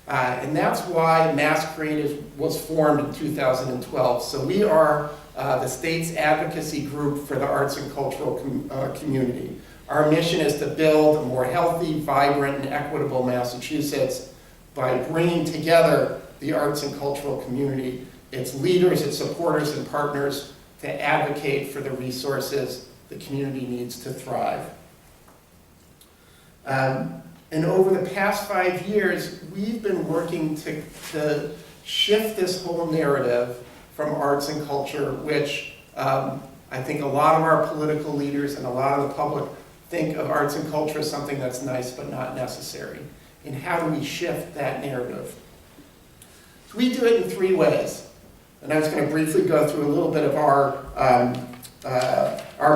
And that's why Mass Creative was formed in 2012. So we are the state's advocacy group for the arts and cultural community. Our mission is to build a more healthy, vibrant, and equitable Massachusetts by bringing together the arts and cultural community, its leaders, its supporters, and partners to advocate for the resources the community needs to thrive. And over the past 5 years, we've been working to shift this whole narrative from arts and culture, which I think a lot of our political leaders and a lot of the public think of arts and culture as something that's nice but not necessary. And how do we shift that narrative? So we do it in 3 ways. And I was going to briefly go through a little bit of our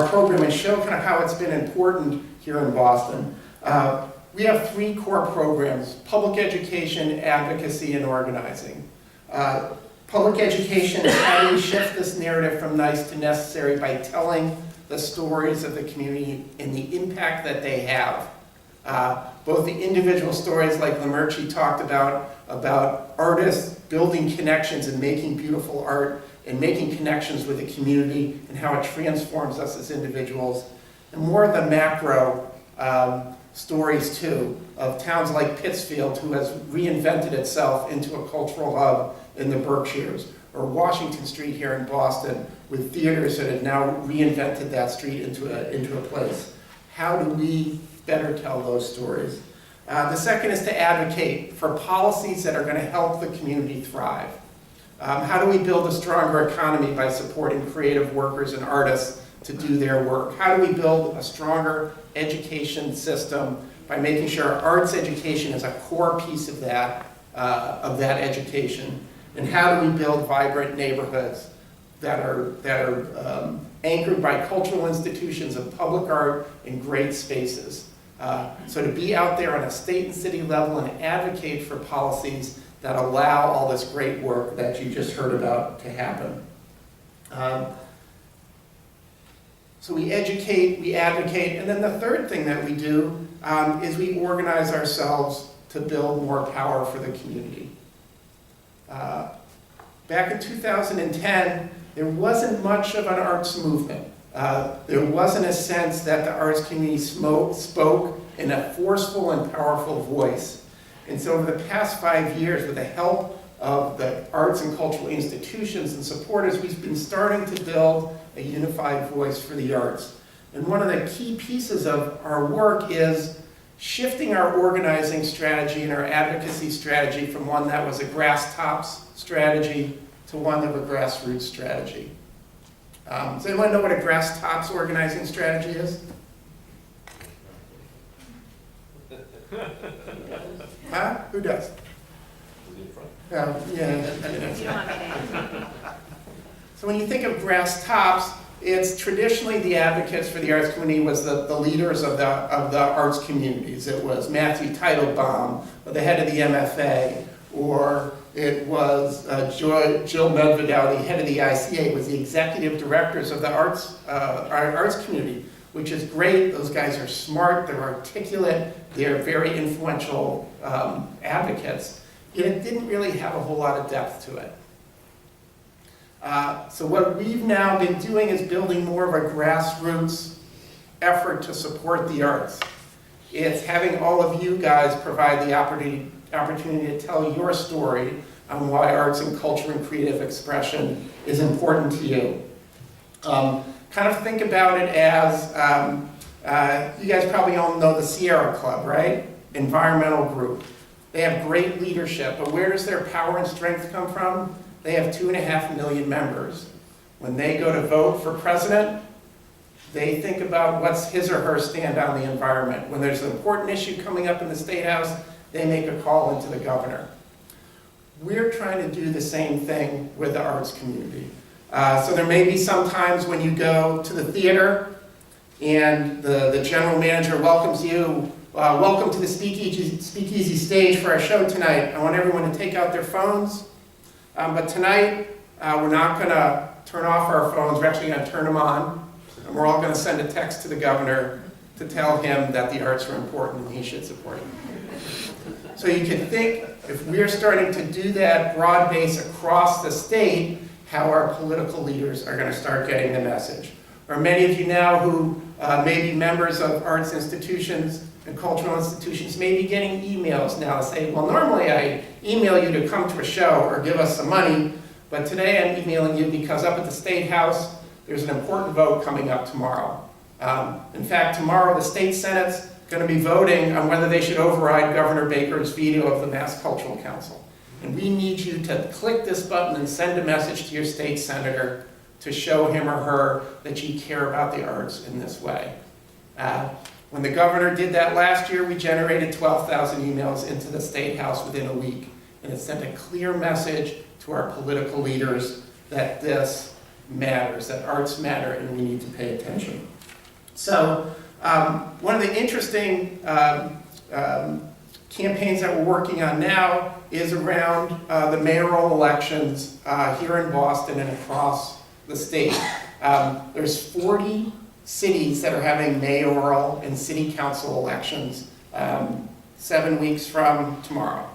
program and show kind of how it's been important here in Boston. We have 3 core programs: public education, advocacy, and organizing. Public education is how do we shift this narrative from nice to necessary by telling the stories of the community and the impact that they have. Both the individual stories like Lamerchi talked about artists building connections and making beautiful art and making connections with the community and how it transforms us as individuals. And more of the macro stories too, of towns like Pittsfield, who has reinvented itself into a cultural hub in the Berkshires, or Washington Street here in Boston, with theaters that have now reinvented that street into a place. How do we better tell those stories? The second is to advocate for policies that are going to help the community thrive. How do we build a stronger economy by supporting creative workers and artists to do their work? How do we build a stronger education system by making sure arts education is a core piece of that education? And how do we build vibrant neighborhoods that are anchored by cultural institutions of public art and great spaces? So to be out there on a state and city level and advocate for policies that allow all this great work that you just heard about to happen. So we educate, we advocate, and then the third thing that we do is we organize ourselves to build more power for the community. Back in 2010, there wasn't much of an arts movement. There wasn't a sense that the arts community spoke in a forceful and powerful voice. And so over the past 5 years, with the help of the arts and cultural institutions and supporters, we've been starting to build a unified voice for the arts. And one of the key pieces of our work is shifting our organizing strategy and our advocacy strategy from one that was a grass tops strategy to one of a grassroots strategy. Does anyone know what a grass tops organizing strategy is? Huh? Who does? Yeah. You don't want me to answer. So when you think of grass tops, it's traditionally the advocates for the arts community was the leaders of the arts communities. It was Matthew Teitelbaum, or the head of the MFA, or it was Jill Medvedow, the head of the ICA, was the executive directors of the our arts community, which is great. Those guys are smart, they're articulate, they're very influential advocates. Yet it didn't really have a whole lot of depth to it. So what we've now been doing is building more of a grassroots effort to support the arts. It's having all of you guys provide the opportunity to tell your story on why arts and culture and creative expression is important to you. Kind of think about it as, you guys probably all know the Sierra Club, right? Environmental group. They have great leadership, but where does their power and strength come from? They have 2.5 million members. When they go to vote for president, they think about what's his or her stand on the environment. When there's an important issue coming up in the State House, they make a call into the governor. We're trying to do the same thing with the arts community. So there may be some times when you go to the theater and the general manager welcomes you. Welcome to the speakeasy stage for our show tonight. I want everyone to take out their phones. But tonight, we're not going to turn off our phones. We're actually going to turn them on. And we're all going to send a text to the governor to tell him that the arts are important and he should support them. So you can think, if we're starting to do that broad base across the state, how our political leaders are going to start getting the message. Or many of you now who may be members of arts institutions and cultural institutions may be getting emails now to say, well, normally I email you to come to a show or give us some money, but today I'm emailing you because up at the State House, there's an important vote coming up tomorrow. In fact, tomorrow the State Senate's going to be voting on whether they should override Governor Baker's veto of the Mass Cultural Council. And we need you to click this button and send a message to your state senator to show him or her that you care about the arts in this way. When the governor did that last year, we generated 12,000 emails into the State House within a week. And it sent a clear message to our political leaders that this matters, that arts matter, and we need to pay attention. So one of the interesting campaigns that we're working on now is around the mayoral elections here in Boston and across the state. There's 40 cities that are having mayoral and city council elections 7 weeks from tomorrow.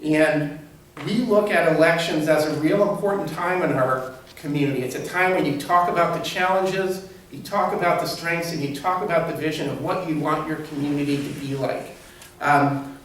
And we look at elections as a real important time in our community. It's a time when you talk about the challenges, you talk about the strengths, and you talk about the vision of what you want your community to be like.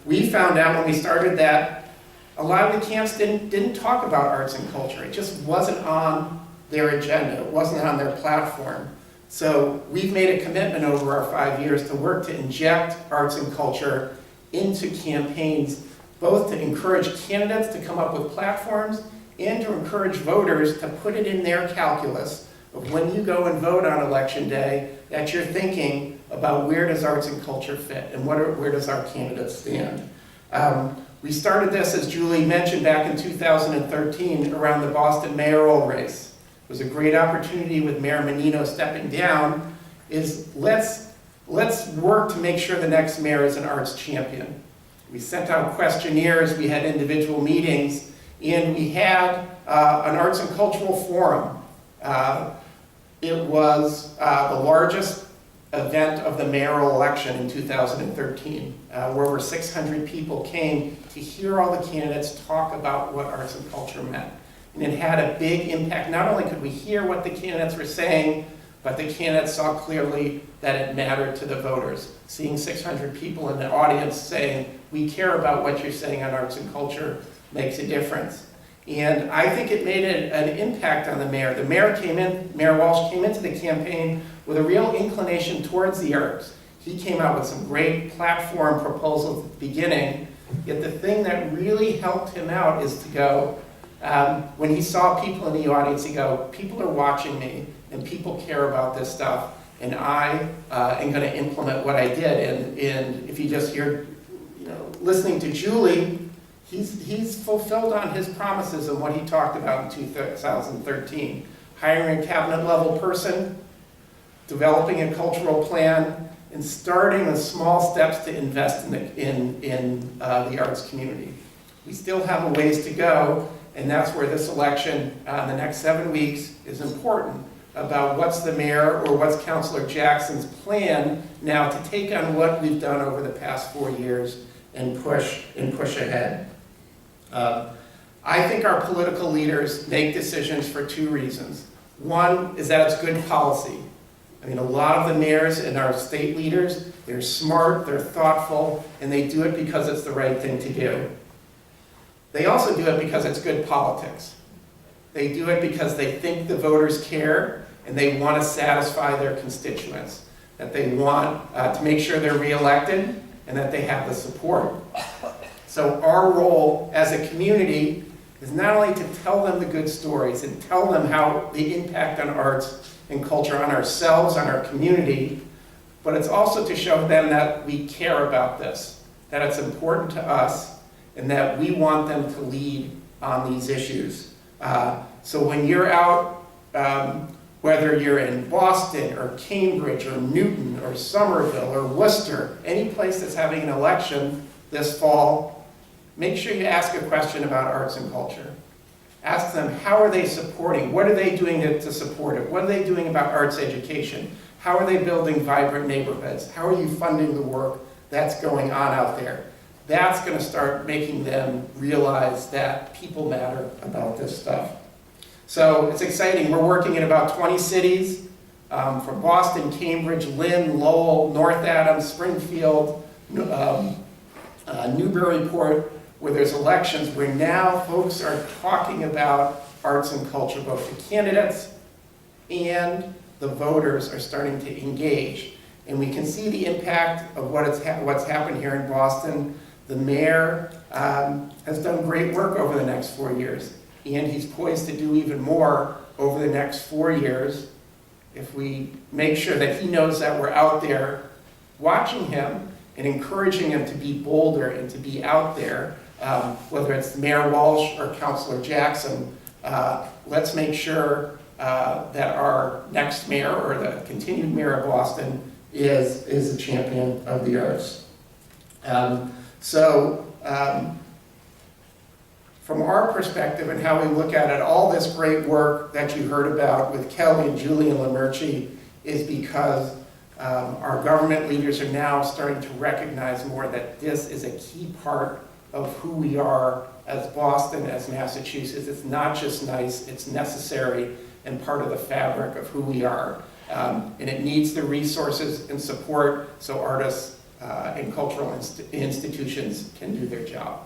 We found out when we started that a lot of the camps didn't talk about arts and culture. It just wasn't on their agenda. It wasn't on their platform. So we've made a commitment over our 5 years to work to inject arts and culture into campaigns, both to encourage candidates to come up with platforms and to encourage voters to put it in their calculus of when you go and vote on election day, that you're thinking about where does arts and culture fit and where does our candidate stand. We started this, as Julie mentioned, back in 2013 around the Boston mayoral race. It was a great opportunity with Mayor Menino stepping down, is let's work to make sure the next mayor is an arts champion. We sent out questionnaires, we had individual meetings, and we had an arts and cultural forum. It was the largest event of the mayoral election in 2013, where over 600 people came to hear all the candidates talk about what arts and culture meant. And it had a big impact. Not only could we hear what the candidates were saying, but the candidates saw clearly that it mattered to the voters. Seeing 600 people in the audience saying, we care about what you're saying on arts and culture makes a difference. And I think it made an impact on the mayor. The mayor Mayor Walsh came into the campaign with a real inclination towards the arts. He came out with some great platform proposals at the beginning, yet the thing that really helped him out is to go, when he saw people in the audience, he go, people are watching me, and people care about this stuff, and I am going to implement what I did. And if you just hear, listening to Julie, he's fulfilled on his promises and what he talked about in 2013. Hiring a cabinet level person, developing a cultural plan, and starting with small steps to invest in the arts community. We still have a ways to go, and that's where this election in the next 7 weeks is important, about what's the mayor or what's Councilor Jackson's plan now to take on what we've done over the past 4 years and push ahead. I think our political leaders make decisions for 2 reasons. One is that it's good policy. I mean, a lot of the mayors and our state leaders, they're smart, they're thoughtful, and they do it because it's the right thing to do. They also do it because it's good politics. They do it because they think the voters care and they want to satisfy their constituents, that they want to make sure they're reelected and that they have the support. So our role as a community is not only to tell them the good stories and tell them how the impact on arts and culture on ourselves, on our community, but it's also to show them that we care about this, that it's important to us, and that we want them to lead on these issues. So when you're out, whether you're in Boston or Cambridge or Newton or Somerville or Worcester, any place that's having an election this fall, make sure you ask a question about arts and culture. Ask them, how are they supporting? What are they doing to support it? What are they doing about arts education? How are they building vibrant neighborhoods? How are you funding the work that's going on out there? That's going to start making them realize that people matter about this stuff. So it's exciting. We're working in about 20 cities, from Boston, Cambridge, Lynn, Lowell, North Adams, Springfield, Newburyport, where there's elections, where now folks are talking about arts and culture. Both the candidates and the voters are starting to engage. And we can see the impact of what's happened here in Boston. The mayor has done great work over the next 4 years, and he's poised to do even more over the next 4 years if we make sure that he knows that we're out there watching him and encouraging him to be bolder and to be out there, whether it's Mayor Walsh or Councilor Jackson. Let's make sure that our next mayor or the continued mayor of Boston is a champion of the arts. From our perspective and how we look at it, all this great work that you heard about with Kelly and Julie and Lamerci is because our government leaders are now starting to recognize more that this is a key part of who we are as Boston, as Massachusetts. It's not just nice, it's necessary and part of the fabric of who we are. And it needs the resources and support so artists and cultural institutions can do their job.